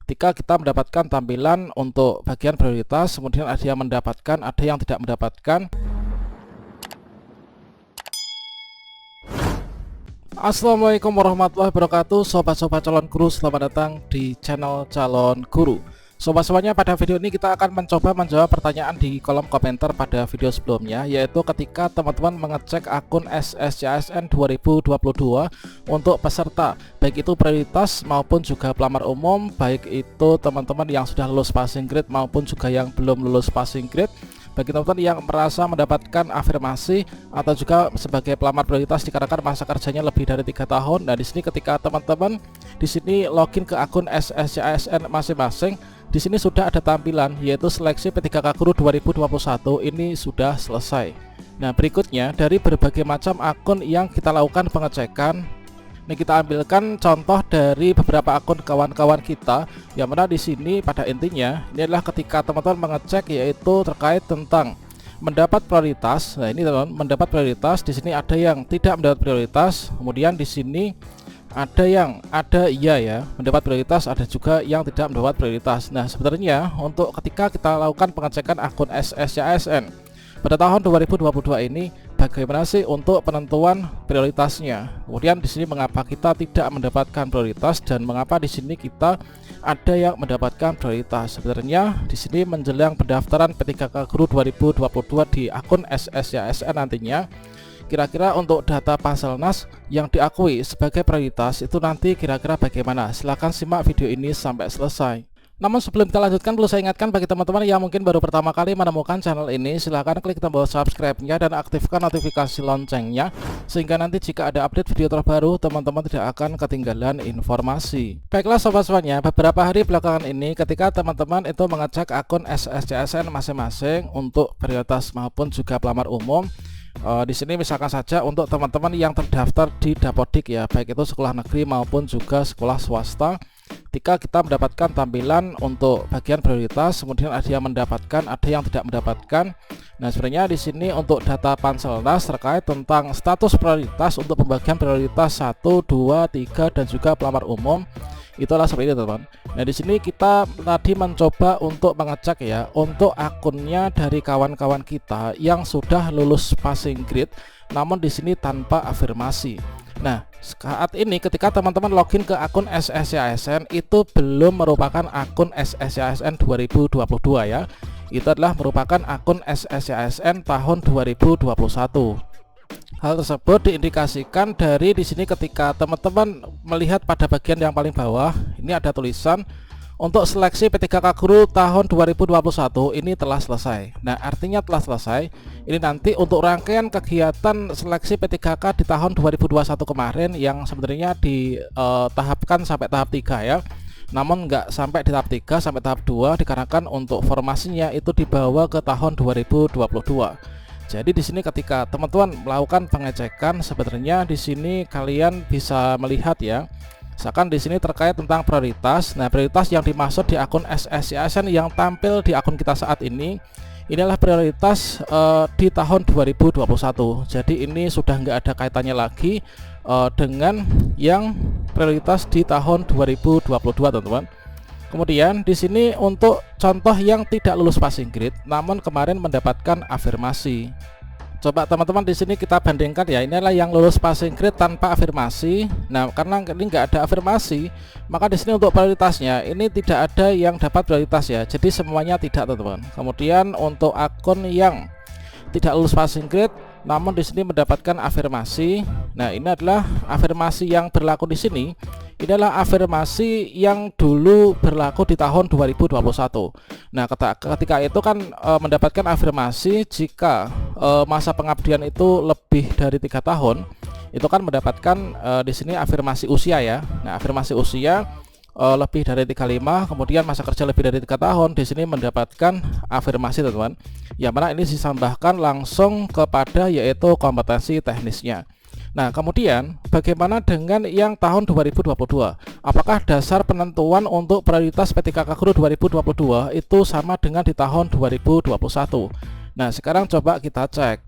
ketika kita mendapatkan tampilan untuk bagian prioritas, kemudian ada yang mendapatkan, ada yang tidak mendapatkan. Assalamualaikum warahmatullahi wabarakatuh, sobat-sobat calon guru, selamat datang di channel calon guru. Sobat-sobatnya, pada video ini kita akan mencoba menjawab pertanyaan di kolom komentar pada video sebelumnya, yaitu ketika teman-teman mengecek akun SSCASN 2022 untuk peserta, baik itu prioritas maupun juga pelamar umum, baik itu teman-teman yang sudah lulus passing grade maupun juga yang belum lulus passing grade. Bagi teman-teman yang merasa mendapatkan afirmasi atau juga sebagai pelamar prioritas dikarenakan masa kerjanya lebih dari 3 tahun. Nah, di sini ketika teman-teman di sini login ke akun SSCASN masing-masing, di sini sudah ada tampilan yaitu seleksi P3K Guru 2021 ini sudah selesai. Nah, berikutnya dari berbagai macam akun yang kita lakukan pengecekan, ini kita ambilkan contoh dari beberapa akun kawan-kawan kita, yang mana di sini pada intinya ini adalah ketika teman-teman mengecek yaitu terkait tentang mendapat prioritas. Nah, ini teman-teman mendapat prioritas, di sini ada yang tidak mendapat prioritas, kemudian di sini ada iya ya mendapat prioritas, ada juga yang tidak mendapat prioritas. Nah, sebenarnya untuk ketika kita lakukan pengecekan akun SSCASN pada tahun 2022 ini, bagaimana sih untuk penentuan prioritasnya? Kemudian di sini mengapa kita tidak mendapatkan prioritas dan mengapa di sini kita ada yang mendapatkan prioritas? Sebenarnya di sini menjelang pendaftaran P3K Guru 2022 di akun SSCASN nantinya, kira-kira untuk data Panselnas yang diakui sebagai prioritas itu nanti kira-kira bagaimana? Silahkan simak video ini sampai selesai. Namun sebelum kita lanjutkan, perlu saya ingatkan bagi teman-teman yang mungkin baru pertama kali menemukan channel ini, silahkan klik tombol subscribe-nya dan aktifkan notifikasi loncengnya, sehingga nanti jika ada update video terbaru, teman-teman tidak akan ketinggalan informasi. Baiklah sobat-sobatnya, beberapa hari belakangan ini ketika teman-teman itu mengecek akun SSCASN masing-masing untuk prioritas maupun juga pelamar umum, di sini misalkan saja untuk teman-teman yang terdaftar di Dapodik ya, baik itu sekolah negeri maupun juga sekolah swasta, ketika kita mendapatkan tampilan untuk bagian prioritas, kemudian ada yang mendapatkan, ada yang tidak mendapatkan. Nah, sebenarnya di sini untuk data Panselnas terkait tentang status prioritas untuk pembagian prioritas 1, 2, 3 dan juga pelamar umum, itulah seperti itu, teman. Nah, di sini kita tadi mencoba untuk mengecek ya untuk akunnya dari kawan-kawan kita yang sudah lulus passing grade, namun di sini tanpa afirmasi. Nah, saat ini ketika teman-teman login ke akun SSCASN itu belum merupakan akun SSCASN 2022 ya. Itu adalah merupakan akun SSCASN tahun 2021. Hal tersebut diindikasikan dari di sini ketika teman-teman melihat pada bagian yang paling bawah, ini ada tulisan untuk seleksi P3K Guru tahun 2021 ini telah selesai. Nah, artinya telah selesai. Ini nanti untuk rangkaian kegiatan seleksi P3K di tahun 2021 kemarin yang sebenarnya ditahapkan sampai tahap 3 ya. Namun nggak sampai di tahap 3, sampai tahap 2 dikarenakan untuk formasinya itu dibawa ke tahun 2022. Jadi di sini ketika teman-teman melakukan pengecekan, sebenarnya di sini kalian bisa melihat ya. Misalkan di sini terkait tentang prioritas. Nah, prioritas yang dimaksud di akun SSCASN yang tampil di akun kita saat ini inilah prioritas di tahun 2021. Jadi ini sudah nggak ada kaitannya lagi dengan yang prioritas di tahun 2022, teman-teman. Kemudian di sini untuk contoh yang tidak lulus passing grade namun kemarin mendapatkan afirmasi. Coba teman-teman di sini kita bandingkan ya, inilah yang lulus passing grade tanpa afirmasi. Nah, karena ini nggak ada afirmasi, maka di sini untuk prioritasnya ini tidak ada yang dapat prioritas ya. Jadi semuanya tidak, teman-teman. Kemudian untuk akun yang tidak lulus passing grade namun di sini mendapatkan afirmasi. Nah, ini adalah afirmasi yang berlaku di sini. Ini adalah afirmasi yang dulu berlaku di tahun 2021. Nah, ketika itu kan mendapatkan afirmasi jika masa pengabdian itu lebih dari 3 tahun, itu kan mendapatkan di sini afirmasi usia ya. Nah, afirmasi usia lebih dari 35, kemudian masa kerja lebih dari 3 tahun, di sini mendapatkan afirmasi, teman-teman. Yang mana ini ditambahkan langsung kepada yaitu kompetensi teknisnya. Nah, kemudian bagaimana dengan yang tahun 2022? Apakah dasar penentuan untuk prioritas P3K Guru 2022 itu sama dengan di tahun 2021? Nah, sekarang coba kita cek.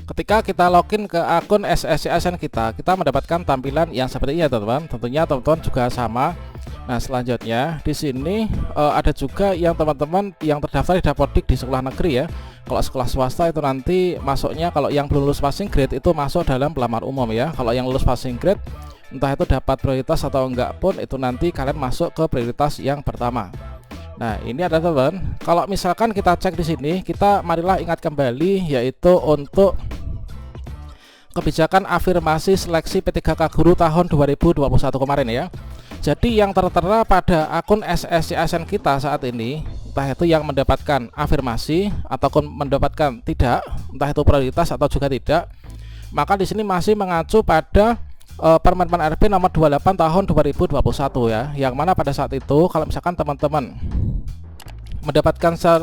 Ketika kita login ke akun SSCASN kita mendapatkan tampilan yang seperti ini ya, teman-teman. Tentunya teman-teman juga sama Nah, selanjutnya di sini ada juga yang teman-teman yang terdaftar di Dapodik di sekolah negeri ya. Kalau sekolah swasta itu nanti masuknya, kalau yang belum lulus passing grade itu masuk dalam pelamar umum ya. Kalau yang lulus passing grade entah itu dapat prioritas atau enggak pun, itu nanti kalian masuk ke prioritas yang pertama. Nah, ini ada teman. Kalau misalkan kita cek di sini, kita marilah ingat kembali yaitu untuk kebijakan afirmasi seleksi P3K Guru tahun 2021 kemarin ya. Jadi yang tertera pada akun SSCSN kita saat ini, entah itu yang mendapatkan afirmasi ataupun mendapatkan tidak, entah itu prioritas atau juga tidak, maka di sini masih mengacu pada Permen RP nomor 28 tahun 2021 ya. Yang mana pada saat itu kalau misalkan teman-teman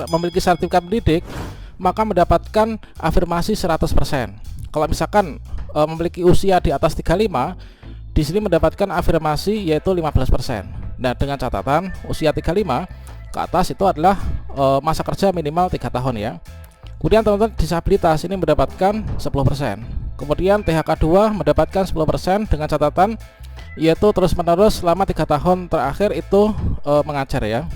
memiliki sertifikat pendidik, maka mendapatkan afirmasi 100%. Kalau misalkan memiliki usia di atas 35, di sini mendapatkan afirmasi yaitu 15%. Nah, dengan catatan usia 35 ke atas itu adalah masa kerja minimal 3 tahun ya. Kemudian teman-teman disabilitas ini mendapatkan 10%. Kemudian THK 2 mendapatkan 10% dengan catatan yaitu terus-menerus selama 3 tahun terakhir itu mengajar ya.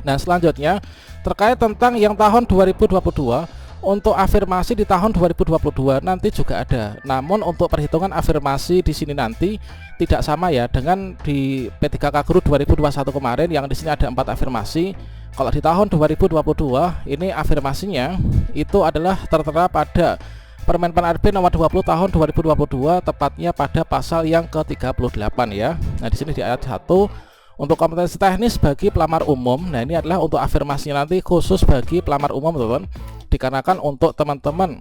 Nah, selanjutnya terkait tentang yang tahun 2022, untuk afirmasi di tahun 2022 nanti juga ada. Namun untuk perhitungan afirmasi di sini nanti tidak sama ya dengan di P3K Guru 2021 kemarin yang di sini ada 4 afirmasi. Kalau di tahun 2022 ini afirmasinya itu adalah tertera pada Permen RP nomor 20 tahun 2022, tepatnya pada pasal yang ke-38 ya. Nah, di sini di ayat 1 untuk kompetensi teknis bagi pelamar umum. Nah, ini adalah untuk afirmasinya nanti khusus bagi pelamar umum teman-teman. Dikarenakan untuk teman-teman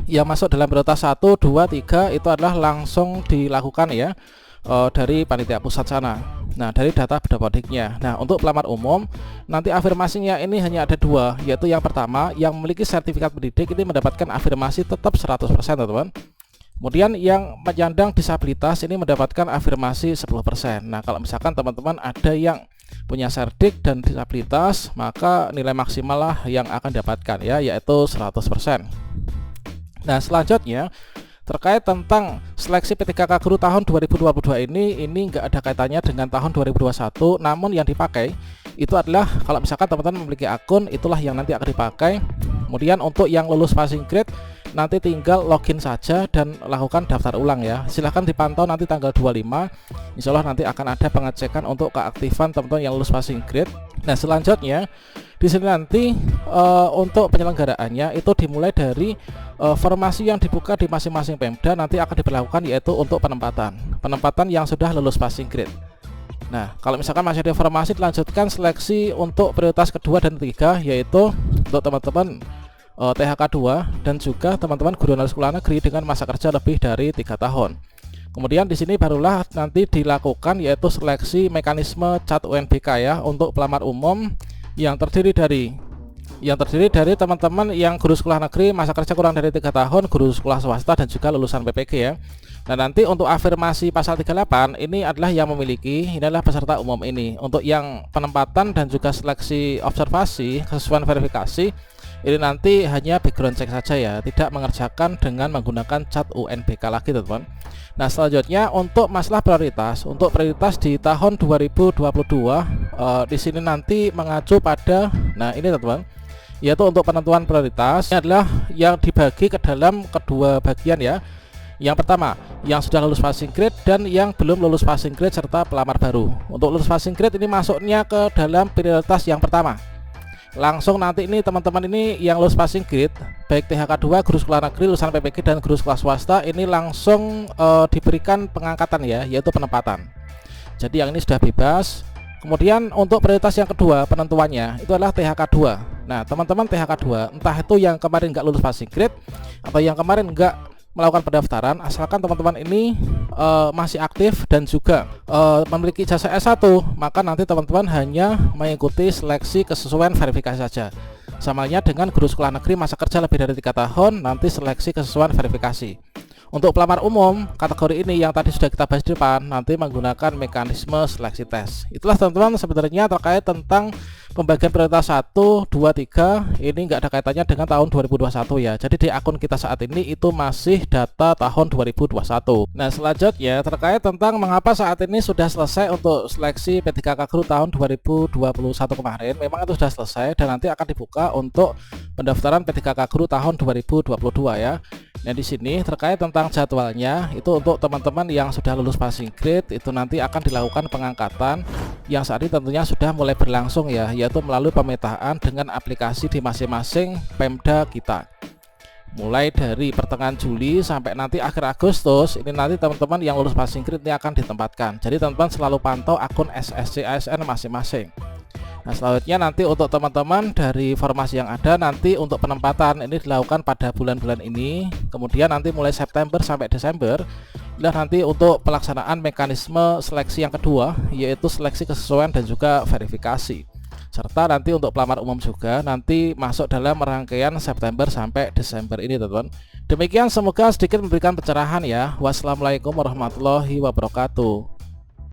yang masuk dalam prioritas 1, 2, 3 itu adalah langsung dilakukan ya dari panitia pusat sana. Nah, dari data Dapodiknya. Nah, untuk pelamar umum nanti afirmasinya ini hanya ada 2, yaitu yang pertama yang memiliki sertifikat pendidik ini mendapatkan afirmasi tetap 100% teman-teman. Kemudian yang penyandang disabilitas ini mendapatkan afirmasi 10%. Nah, kalau misalkan teman-teman ada yang punya serdik dan disabilitas, maka nilai maksimal lah yang akan dapatkan ya, yaitu 100%. Nah, selanjutnya terkait tentang seleksi P3K Guru tahun 2022 ini enggak ada kaitannya dengan tahun 2021, namun yang dipakai itu adalah kalau misalkan teman-teman memiliki akun, itulah yang nanti akan dipakai. Kemudian untuk yang lulus passing grade nanti tinggal login saja dan lakukan daftar ulang ya. Silahkan dipantau nanti tanggal 25, insya Allah nanti akan ada pengecekan untuk keaktifan teman-teman yang lulus passing grade. Nah, selanjutnya di sini nanti untuk penyelenggaraannya itu dimulai dari formasi yang dibuka di masing-masing Pemda nanti akan diberlakukan, yaitu untuk penempatan yang sudah lulus passing grade. Nah, kalau misalkan masih ada formasi, dilanjutkan seleksi untuk prioritas kedua dan ketiga, yaitu untuk teman-teman THK 2 dan juga teman-teman guru sekolah negeri dengan masa kerja lebih dari 3 tahun. Kemudian di sini barulah nanti dilakukan yaitu seleksi mekanisme CAT UNBK ya untuk pelamar umum yang terdiri dari teman-teman yang guru sekolah negeri masa kerja kurang dari 3 tahun, guru sekolah swasta dan juga lulusan PPG ya. Nah, nanti untuk afirmasi pasal 38 ini adalah yang memiliki, ini adalah peserta umum ini. Untuk yang penempatan dan juga seleksi observasi kesesuaian verifikasi ini nanti hanya background check saja ya, tidak mengerjakan dengan menggunakan CAT UNBK lagi teman-teman. Nah, selanjutnya untuk masalah prioritas, untuk prioritas di tahun 2022 di sini nanti mengacu pada, nah ini teman-teman, yaitu untuk penentuan prioritas ini adalah yang dibagi ke dalam kedua bagian ya. Yang pertama yang sudah lulus passing grade dan yang belum lulus passing grade serta pelamar baru. Untuk lulus passing grade ini masuknya ke dalam prioritas yang pertama. Langsung nanti ini teman-teman ini yang lulus passing grade baik THK 2, guru sekolah negeri, lulusan PPG dan guru sekolah swasta ini langsung diberikan pengangkatan ya, yaitu penempatan. Jadi yang ini sudah bebas. Kemudian untuk prioritas yang kedua penentuannya itu adalah THK 2. Nah, teman-teman THK 2 entah itu yang kemarin nggak lulus passing grade atau yang kemarin nggak melakukan pendaftaran, asalkan teman-teman ini masih aktif dan juga memiliki ijazah S1, maka nanti teman-teman hanya mengikuti seleksi kesesuaian verifikasi saja. Samanya dengan guru sekolah negeri masa kerja lebih dari 3 tahun, nanti seleksi kesesuaian verifikasi. Untuk pelamar umum kategori ini yang tadi sudah kita bahas di depan, nanti menggunakan mekanisme seleksi tes. Itulah teman-teman sebenarnya terkait tentang pembagian prioritas 1, 2, 3 ini nggak ada kaitannya dengan tahun 2021 ya. Jadi di akun kita saat ini itu masih data tahun 2021. Nah, selanjutnya terkait tentang mengapa saat ini sudah selesai untuk seleksi P3K Guru tahun 2021 kemarin. Memang itu sudah selesai dan nanti akan dibuka untuk pendaftaran P3K Guru tahun 2022 ya. Nah, di sini terkait tentang jadwalnya itu untuk teman-teman yang sudah lulus passing grade itu nanti akan dilakukan pengangkatan yang saat ini tentunya sudah mulai berlangsung ya, yaitu melalui pemetaan dengan aplikasi di masing-masing Pemda kita. Mulai dari pertengahan Juli sampai nanti akhir Agustus ini nanti teman-teman yang lulus passing grade ini akan ditempatkan. Jadi teman-teman selalu pantau akun SSC ASN masing-masing. Nah, selanjutnya nanti untuk teman-teman dari formasi yang ada nanti untuk penempatan ini dilakukan pada bulan-bulan ini. Kemudian nanti mulai September sampai Desember adalah nanti untuk pelaksanaan mekanisme seleksi yang kedua, yaitu seleksi kesesuaian dan juga verifikasi. Serta nanti untuk pelamar umum juga nanti masuk dalam rangkaian September sampai Desember ini, teman-teman. Demikian, semoga sedikit memberikan pencerahan ya. Wassalamualaikum warahmatullahi wabarakatuh.